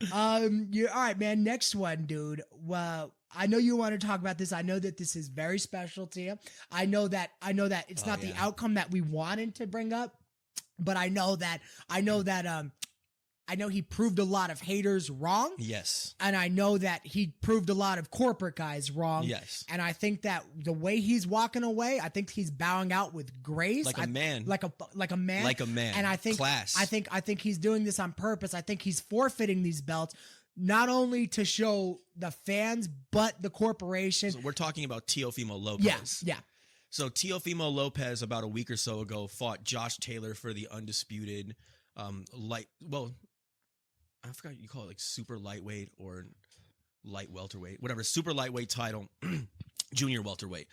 You all right, man? Next one, dude. Well, I know you want to talk about this. I know that this is very special to you. I know that it's Oh, not the yeah. outcome that we wanted to bring up, but I know he proved a lot of haters wrong. Yes. And I know that he proved a lot of corporate guys wrong. Yes. And I think that the way he's walking away, I think he's bowing out with grace. Like a man. Like a man. Like a man. And I think Class. I think he's doing this on purpose. I think he's forfeiting these belts not only to show the fans, but the corporation. So we're talking about Teofimo Lopez. Yes. Yeah. So Teofimo Lopez about a week or so ago fought Josh Taylor for the undisputed I forgot you call it like super lightweight or light welterweight, whatever, super lightweight title, junior welterweight.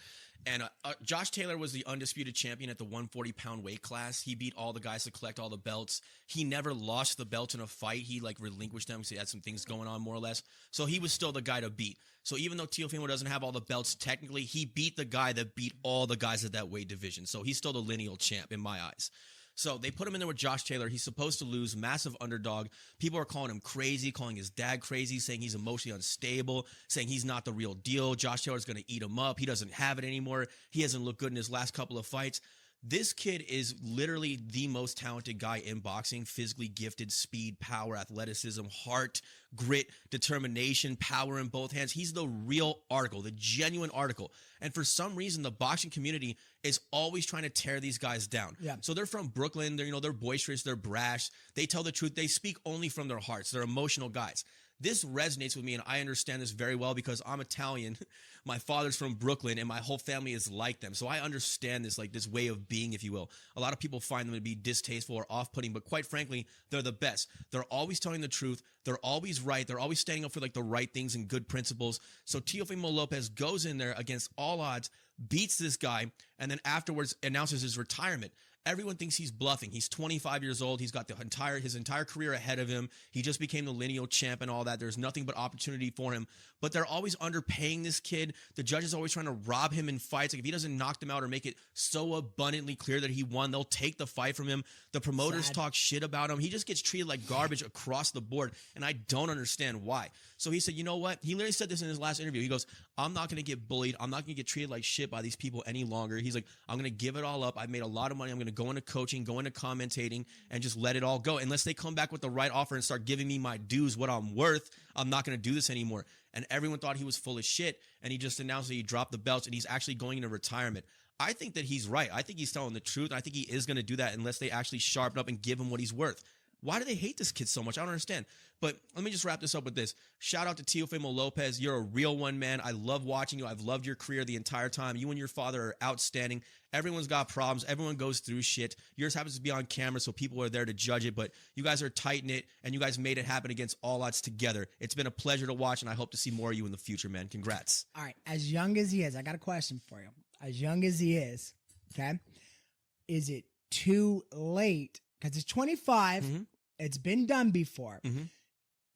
And Josh Taylor was the undisputed champion at the 140-pound weight class. He beat all the guys to collect all the belts. He never lost the belt in a fight. He like relinquished them because he had some things going on more or less. So he was still the guy to beat. So even though Teofimo doesn't have all the belts, technically he beat the guy that beat all the guys at that weight division. So he's still the lineal champ in my eyes. So they put him in there with Josh Taylor. He's supposed to lose, massive underdog. People are calling him crazy, calling his dad crazy, saying he's emotionally unstable, saying he's not the real deal. Josh Taylor's going to eat him up. He doesn't have it anymore. He hasn't looked good in his last couple of fights. This kid is literally the most talented guy in boxing, physically gifted, speed, power, athleticism, heart, grit, determination, power in both hands. He's the real article, the genuine article. And for some reason, the boxing community is always trying to tear these guys down. Yeah. So they're from Brooklyn. They're boisterous. They're brash. They tell the truth. They speak only from their hearts. They're emotional guys. This resonates with me, and I understand this very well because I'm Italian. My father's from Brooklyn, and my whole family is like them. So I understand this, like this way of being, if you will. A lot of people find them to be distasteful or off-putting, but quite frankly, they're the best. They're always telling the truth. They're always right. They're always standing up for like the right things and good principles. So Teofimo Lopez goes in there against all odds, beats this guy, and then afterwards announces his retirement. Everyone thinks he's bluffing. He's 25 years old. He's got his entire career ahead of him. He just became the lineal champ and all that. There's nothing but opportunity for him. But they're always underpaying this kid. The judge is always trying to rob him in fights. Like if he doesn't knock them out or make it so abundantly clear that he won, they'll take the fight from him. The promoters talk shit about him. He just gets treated like garbage across the board. And I don't understand why. So he said, you know what? He literally said this in his last interview. He goes, I'm not going to get bullied. I'm not going to get treated like shit by these people any longer. He's like, I'm going to give it all up. I've made a lot of money. I'm going to go into coaching, go into commentating, and just let it all go. Unless they come back with the right offer and start giving me my dues, what I'm worth, I'm not going to do this anymore. And everyone thought he was full of shit. And he just announced that he dropped the belts and he's actually going into retirement. I think that he's right. I think he's telling the truth. I think he is going to do that unless they actually sharpen up and give him what he's worth. Why do they hate this kid so much? I don't understand. But let me just wrap this up with this. Shout out to Teofimo Lopez. You're a real one, man. I love watching you. I've loved your career the entire time. You and your father are outstanding. Everyone's got problems. Everyone goes through shit. Yours happens to be on camera, so people are there to judge it. But you guys are tight-knit, and you guys made it happen against all odds together. It's been a pleasure to watch, and I hope to see more of you in the future, man. Congrats. All right. As young as he is, I got a question for you. As young as he is, okay, is it too late? Because it's 25. Mm-hmm. It's been done before. Mm-hmm.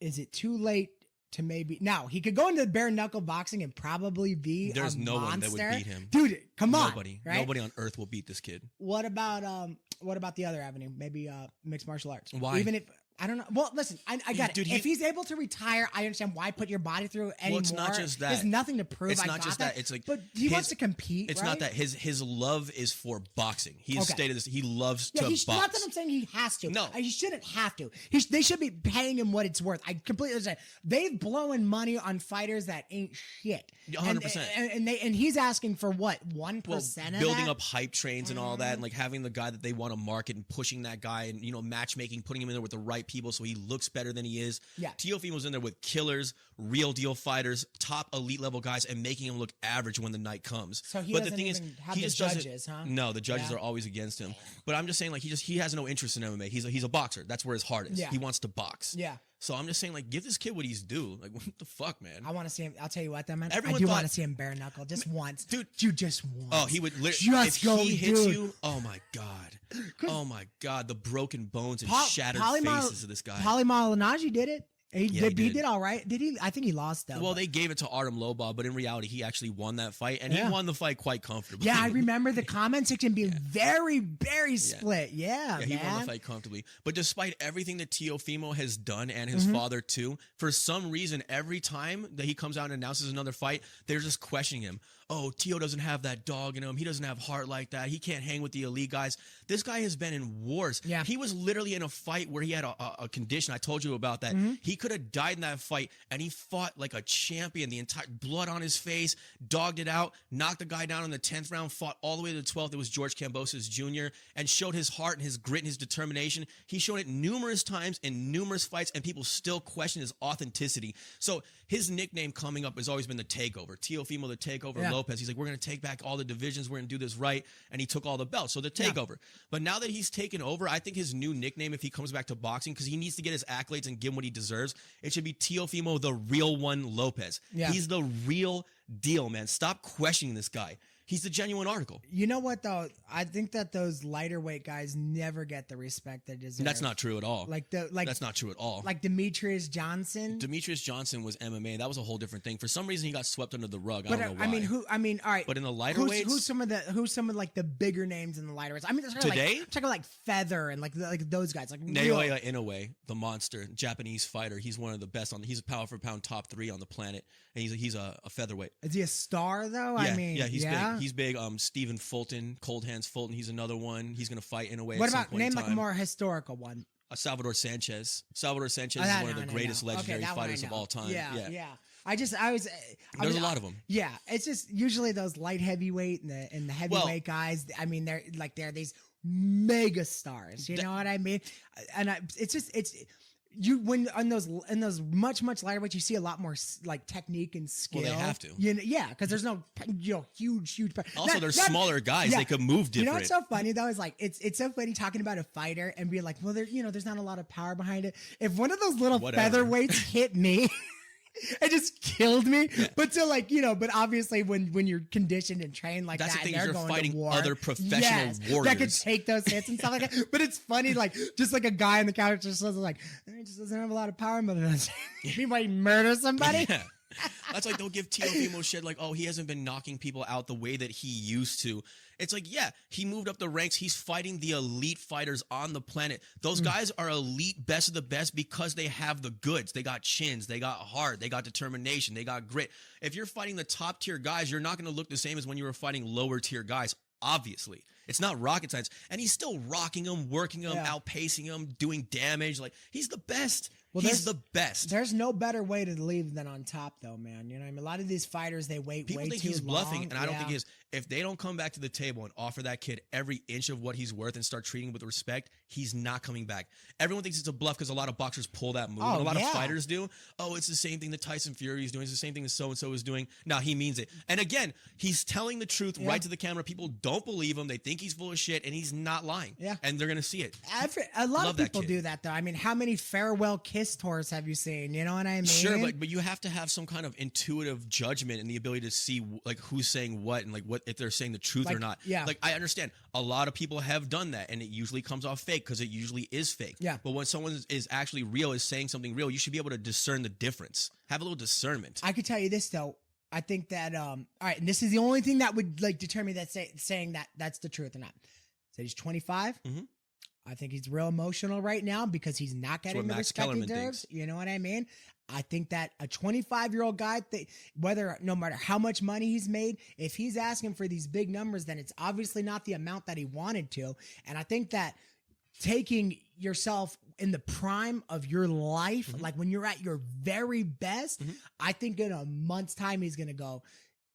Is it too late to maybe now? He could go into bare knuckle boxing and probably be. There's a no monster. one that would beat him, dude. Come on, nobody. right? Nobody on earth will beat this kid. What about the other avenue? Maybe mixed martial arts. Why? Even if I don't know. Well, listen, I got Dude, it. If he's able to retire, I understand why put your body through anymore. Well, it's not just that. There's nothing to prove. It's not just that. It's like, but he wants to compete. It's right? not that his love is for boxing. He has stated this. He loves to box. Not that I'm saying he has to. No, he shouldn't have to. They should be paying him what it's worth. I completely understand. They've blown money on fighters that ain't shit. 100%. And he's asking for what 1% of building that? up hype trains and all that, and like having the guy that they want to market and pushing that guy, and matchmaking, putting him in there with the right people so he looks better than he is. Yeah. Teofimo's in there with killers, real deal fighters, top elite level guys, and making him look average when the night comes. So he but doesn't the thing even is, have he the just judges, huh? No, the judges are always against him. But I'm just saying, like, he has no interest in MMA. He's a boxer. That's where his heart is. Yeah. He wants to box. Yeah. So I'm just saying, like, give this kid what he's due. Like, what the fuck, man? I want to see him. I'll tell you what, though, man. Everyone I do thought- want to see him bare knuckle just once, Dude. You just once. Oh, he would literally. Just if go, he hits dude. you, oh my god, oh my god, the broken bones and Paul- shattered Paulie faces of this guy. Paulie Malignaggi did it. He did all right. Did he? I think he lost though. Well, they gave it to Artem Lobov, but in reality, he actually won that fight, and he won the fight quite comfortably. Yeah, I remember the comment section being very, very split. Yeah, he won the fight comfortably. But despite everything that Teofimo has done and his father too, for some reason, every time that he comes out and announces another fight, they're just questioning him. Oh, Teo doesn't have that dog in him. He doesn't have heart like that. He can't hang with the elite guys. This guy has been in wars. Yeah. He was literally in a fight where he had a condition. I told you about that. He could have died in that fight, and he fought like a champion. The entire blood on his face, dogged it out, knocked the guy down in the 10th round, fought all the way to the 12th. It was George Kambosos Jr. and showed his heart and his grit and his determination. He showed it numerous times in numerous fights, and people still question his authenticity. So his nickname coming up has always been the Takeover. Teofimo the Takeover Lopez. He's like, we're going to take back all the divisions. We're going to do this right. And he took all the belts. So the Takeover. But now that he's taken over, I think his new nickname, if he comes back to boxing, because he needs to get his accolades and give him what he deserves, it should be Teofimo the Real One Lopez. Yeah. He's the real deal, man. Stop questioning this guy. He's the genuine article. You know what, though? I think that those lighter weight guys never get the respect they deserve. That's not true at all. That's not true at all. Like Demetrius Johnson. Demetrius Johnson was MMA. That was a whole different thing. For some reason, he got swept under the rug. I don't know why. I mean, all right. But in the lighter weights, who's some of the bigger names in the lighter weights? I mean, today, I'm talking like Feather and like those guys, like Naoya Inoue, the monster, Japanese fighter. He's one of the best he's a pound for pound top 3 on the planet, and he's a featherweight. Is he a star though? Yeah, I mean, he's big. He's big. Stephen Fulton, Cold Hands Fulton. He's another one. He's gonna fight Inoue. What about name like a more historical one? Salvador Sanchez. Salvador Sanchez is one of the greatest legendary fighters of all time. Yeah. There's a lot of them. Yeah, it's just usually those light heavyweight and the heavyweight guys. I mean, they're these mega stars. You know what I mean? And when in those much lighter weights, you see a lot more like technique and skill. Well, they have to. Because there's no huge. Also, they're smaller guys. They could move different. You know what's so funny though is like it's so funny talking about a fighter and being like, well, there's not a lot of power behind it. If one of those little featherweights hit me. It just killed me. Yeah. But so but obviously when you're conditioned and trained like that's that, the thing, and they're you're going fighting to war, other professional warriors that could take those hits and stuff like that. But it's funny, like just like a guy on the couch just like he just doesn't have a lot of power, but he might murder somebody. Yeah. That's like they'll give Teofimo shit like, oh, he hasn't been knocking people out the way that he used to. It's like, yeah, he moved up the ranks. He's fighting the elite fighters on the planet. Those guys are elite, best of the best because they have the goods. They got chins, they got heart, they got determination, they got grit. If you're fighting the top tier guys, you're not going to look the same as when you were fighting lower tier guys. Obviously, it's not rocket science, and he's still rocking them, working them, outpacing them, doing damage. Like he's the best. Well, he's the best. There's no better way to leave than on top, though, man. You know what I mean? A lot of these fighters, they wait People way think too he's bluffing, long. and I don't think he is. If they don't come back to the table and offer that kid every inch of what he's worth and start treating him with respect, he's not coming back. Everyone thinks it's a bluff because a lot of boxers pull that move. And a lot of fighters do. Oh, it's the same thing that Tyson Fury is doing. It's the same thing that so-and-so is doing. No, he means it. And again, he's telling the truth right to the camera. People don't believe him. They think he's full of shit, and he's not lying. Yeah. And they're going to see it. A lot of people do that, though. I mean, how many farewell kiss tours have you seen? You know what I mean? Sure, but you have to have some kind of intuitive judgment and the ability to see like who's saying what and like what if they're saying the truth or not. Yeah. Like I understand a lot of people have done that, and it usually comes off fake because it usually is fake. Yeah. But when someone is actually real, is saying something real, you should be able to discern the difference. Have a little discernment. I could tell you this though. I think that all right, and this is the only thing that would like determine that saying that that's the truth or not. So he's 25. Mm-hmm. I think he's real emotional right now because he's not getting the respect he deserves. You know what I mean? I think that a 25-year-old guy, no matter how much money he's made, if he's asking for these big numbers, then it's obviously not the amount that he wanted to. And I think that taking yourself in the prime of your life, like when you're at your very best, I think in a month's time, he's going to go,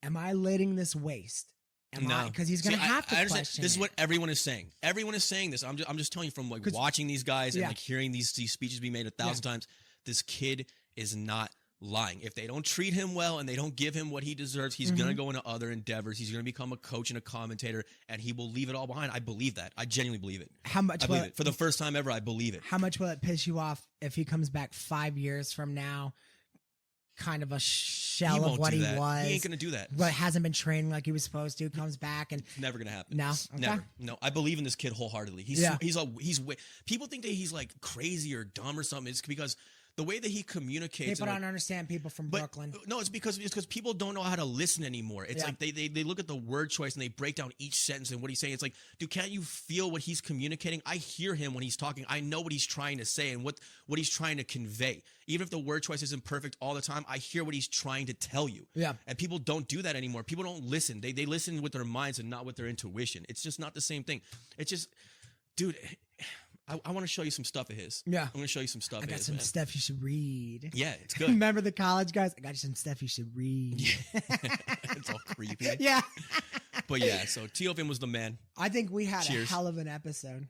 am I letting this waste? Because he's going to have to question This is what everyone is saying. Everyone is saying this. I'm just telling you from like watching these guys and like hearing these speeches be made 1,000 times. This kid is not lying. If they don't treat him well and they don't give him what he deserves, he's going to go into other endeavors. He's going to become a coach and a commentator, and he will leave it all behind. I believe that. I genuinely believe it. How much? For the first time ever, I believe it. How much will it piss you off if he comes back 5 years from now? Kind of a shell of what he was. He ain't gonna do that. But hasn't been training like he was supposed to. Comes back and it's never gonna happen. No, never. No, I believe in this kid wholeheartedly. He's people think that he's like crazy or dumb or something. It's because the way that he communicates. People don't understand people from Brooklyn. No, it's because people don't know how to listen anymore. It's like they look at the word choice and they break down each sentence and what he's saying. It's like, dude, can't you feel what he's communicating? I hear him when he's talking. I know what he's trying to say and what he's trying to convey. Even if the word choice isn't perfect all the time, I hear what he's trying to tell you. Yeah. And people don't do that anymore. People don't listen. They listen with their minds and not with their intuition. It's just not the same thing. It's just, dude, I want to show you some stuff of his. Yeah. I'm going to show you some stuff I got of his, some man. stuff you should read. Yeah, it's good. Remember the college guys? I got you some stuff you should read. Yeah. It's all creepy. Yeah. But yeah, so Teofimo was the man. I think we had Cheers. a hell of an episode.